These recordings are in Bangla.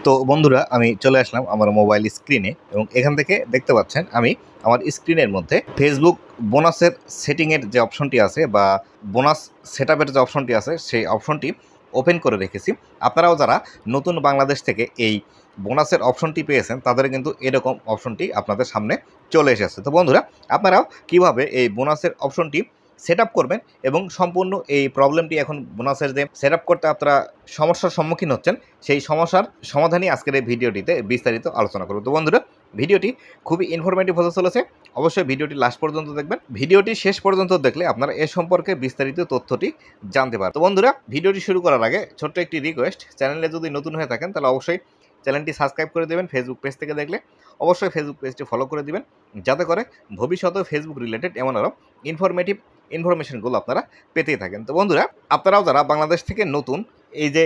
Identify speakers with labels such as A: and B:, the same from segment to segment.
A: তো বন্ধুরা আমি চলে আসলাম আমার মোবাইল স্ক্রিনে এবং এখান থেকে দেখতে পাচ্ছেন আমি আমার স্ক্রিনের মধ্যে ফেসবুক বোনাসের সেটিংয়ের যে অপশনটি আছে বা বোনাস সেটআপের যে অপশনটি আছে সেই অপশনটি ওপেন করে রেখেছি। আপনারাও যারা নতুন বাংলাদেশ থেকে এই বোনাসের অপশনটি পেয়েছেন তাদের কিন্তু এরকম অপশনটি আপনাদের সামনে চলে এসেছে। তো বন্ধুরা আপনারাও কিভাবে এই বোনাসের অপশনটি সেট আপ করবেন এবং সম্পূর্ণ এই প্রবলেমটি এখন বোনাসের যে সেট আপ করতে আপনারা সমস্যার সম্মুখীন হচ্ছেন সেই সমস্যার সমাধানই আজকের এই ভিডিওটিতে বিস্তারিত আলোচনা করব। তো বন্ধুরা ভিডিওটি খুবই ইনফরমেটিভ হতে চলেছে, অবশ্যই ভিডিওটি লাস্ট পর্যন্ত দেখবেন। ভিডিওটি শেষ পর্যন্ত দেখলে আপনারা এ সম্পর্কে বিস্তারিত তথ্যটি জানতে পারবেন। তো বন্ধুরা ভিডিওটি শুরু করার আগে ছোট্ট একটি রিকোয়েস্ট, চ্যানেলে যদি নতুন হয়ে থাকেন তাহলে অবশ্যই চ্যানেলটি সাবস্ক্রাইব করে দেবেন। ফেসবুক পেজ থেকে দেখলে অবশ্যই ফেসবুক পেজটি ফলো করে দিবেন, যাতে করে ভবিষ্যতে ফেসবুক রিলেটেড এমন আরও ইনফরমেটিভ ইনফরমেশনগুলো আপনারা পেতেই থাকেন। তো বন্ধুরা আপনারাও যারা বাংলাদেশ থেকে নতুন এই যে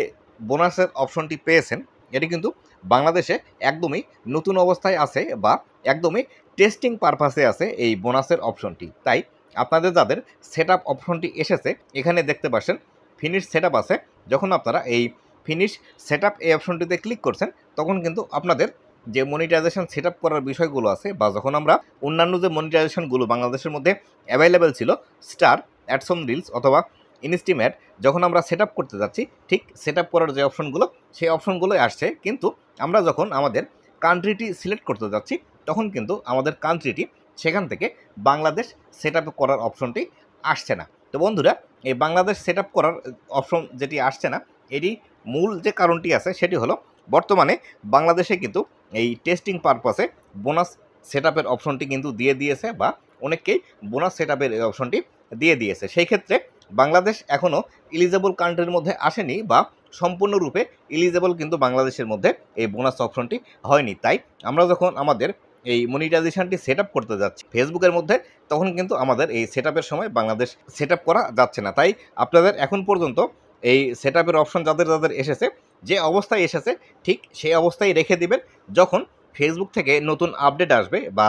A: বোনাসের অপশনটি পেয়েছেন, এটি কিন্তু বাংলাদেশে একদমই নতুন অবস্থায় আছে বা একদমই টেস্টিং পারপাসে আছে এই বোনাসের অপশনটি। তাই আপনাদের যাদের সেট আপ অপশনটি এসেছে এখানে দেখতে পাচ্ছেন ফিনিশ সেট আপ আছে। যখন আপনারা এই ফিনিশ সেট আপ এই অপশনটিতে ক্লিক করছেন তখন কিন্তু আপনাদের যে মনিটাইজেশন সেট আপ করার বিষয়গুলো আছে বা যখন আমরা অন্যান্য যে মনিটাইজেশনগুলো বাংলাদেশের মধ্যে অ্যাভেলেবেল ছিল স্টার, অ্যাডসন রিলস অথবা ইনস্টিমেট, যখন আমরা সেট আপ করতে যাচ্ছি ঠিক সেট আপ করার যে অপশনগুলো সেই অপশনগুলোই আসছে, কিন্তু আমরা যখন আমাদের কান্ট্রিটি সিলেক্ট করতে যাচ্ছি তখন কিন্তু আমাদের কান্ট্রিটি সেখান থেকে বাংলাদেশ সেট আপ করার অপশনটি আসছে না। তো বন্ধুরা এই বাংলাদেশ সেট আপ করার অপশন যেটি আসছে না এটি মূল যে কারণটি আছে সেটি হলো বর্তমানে বাংলাদেশে কিন্তু এই টেস্টিং পারপাসে বোনাস সেট আপের অপশনটি কিন্তু দিয়ে দিয়েছে বা অনেককেই বোনাস সেট আপের এই অপশনটি দিয়ে দিয়েছে। সেই ক্ষেত্রে বাংলাদেশ এখনও ইলিজেবল কান্ট্রির মধ্যে আসেনি বা সম্পূর্ণরূপে ইলিজেবল কিন্তু বাংলাদেশের মধ্যে এই বোনাস অপশনটি হয়নি। তাই আমরা যখন আমাদের এই মনিটাইজেশনটি সেট আপ করতে যাচ্ছি ফেসবুকের মধ্যে তখন কিন্তু আমাদের এই সেট আপের সময় বাংলাদেশ সেট আপ করা যাচ্ছে না। তাই আপনাদের এখন পর্যন্ত এই সেট আপের অপশন যাদের যাদের এসেছে যে অবস্থায় এসেছে ঠিক সেই অবস্থায় রেখে দিবেন। যখন ফেসবুক থেকে নতুন আপডেট আসবে বা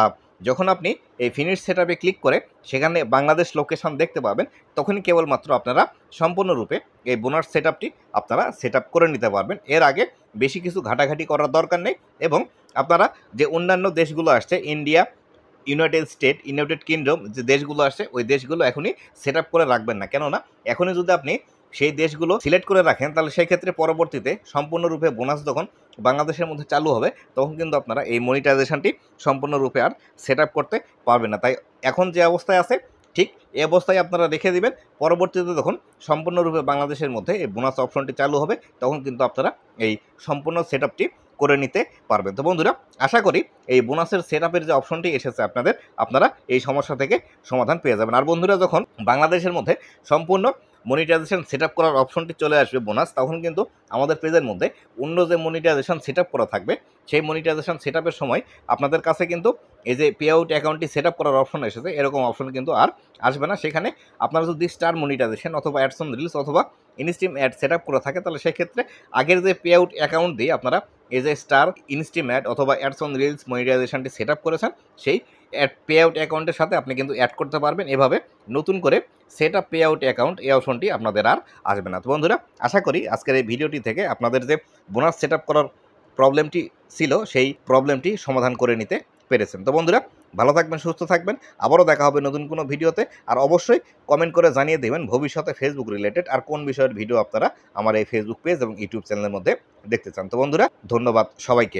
A: যখন আপনি এই ফিনিশ সেট আপে ক্লিক করে সেখানে বাংলাদেশ লোকেশন দেখতে পাবেন তখনই কেবলমাত্র আপনারা সম্পূর্ণরূপে এই বোনাস সেট আপটি আপনারা সেট আপ করে নিতে পারবেন। এর আগে বেশি কিছু ঘাটাঘাটি করার দরকার নেই এবং আপনারা যে অন্যান্য দেশগুলো আসছে India, United state, United kingdom যে দেশগুলো আসছে ওই দেশগুলো এখনই সেট আপ করে রাখবেন না, কেননা এখনই যদি আপনি সেই দেশগুলো সিলেক্ট করে রাখেন তাহলে সেই ক্ষেত্রে পরবর্তীতে সম্পূর্ণরূপে বোনাস যখন বাংলাদেশের মধ্যে চালু হবে তখন কিন্তু আপনারা এই মনিটাইজেশনটি সম্পূর্ণরূপে আর সেট আপ করতে পারবেন না। তাই এখন যে অবস্থায় আছে ঠিক এই অবস্থায় আপনারা রেখে দিবেন। পরবর্তীতে যখন সম্পূর্ণরূপে বাংলাদেশের মধ্যে এই বোনাস অপশনটি চালু হবে তখন কিন্তু আপনারা এই সম্পূর্ণ সেট আপটি করে নিতে পারবেন। তো বন্ধুরা আশা করি এই বোনাসের সেট আপের যে অপশনটি এসেছে আপনারা এই সমস্যা থেকে সমাধান পেয়ে যাবেন। আর বন্ধুরা যখন বাংলাদেশের মধ্যে সম্পূর্ণ মনিটাইজেশন সেট আপ করার অপশনটি চলে আসবে বোনাস, তখন কিন্তু আমাদের পেজের মধ্যে অন্য যে মনিটাইজেশন সেট আপ করা থাকবে সেই মনিটাইজেশন সেট আপের সময় আপনাদের কাছে কিন্তু এই যে পে আউট অ্যাকাউন্টটি সেট আপ করার অপশন এসেছে এরকম অপশন কিন্তু আর আসবে না। সেখানে আপনারা যদি স্টার মনিটাইজেশন অথবা অ্যাডসন রিলস অথবা ইনস্টিম অ্যাড সেট আপ করা থাকে তাহলে সেক্ষেত্রে আগের যে পে আউট অ্যাকাউন্ট দিয়ে আপনারা এই যে স্টার, ইনস্টিম অ্যাড অথবা অ্যাডসন রিলস মনিটাইজেশনটি সেট আপ করেছেন সেই পে আউট অ্যাকাউন্টের সাথে আপনি কিন্তু অ্যাড করতে পারবেন। এভাবে নতুন করে set up pay out account এই অপশনটি আপনাদের আর আসবে না। তো বন্ধুরা আশা করি আজকের এই ভিডিওটি থেকে আপনাদের যে বোনাস সেট আপ করার প্রবলেমটি ছিল সেই প্রবলেমটি সমাধান করে নিতে পেরেছেন। তো বন্ধুরা ভালো থাকবেন, সুস্থ থাকবেন, আবারও দেখা হবে নতুন কোনো ভিডিওতে। আর অবশ্যই কমেন্ট করে জানিয়ে দেবেন ভবিষ্যতে ফেসবুক রিলেটেড আর কোন বিষয়ের ভিডিও আপনারা আমার এই ফেসবুক পেজ এবং ইউটিউব চ্যানেলের মধ্যে দেখতে চান। তো বন্ধুরা ধন্যবাদ সবাইকে।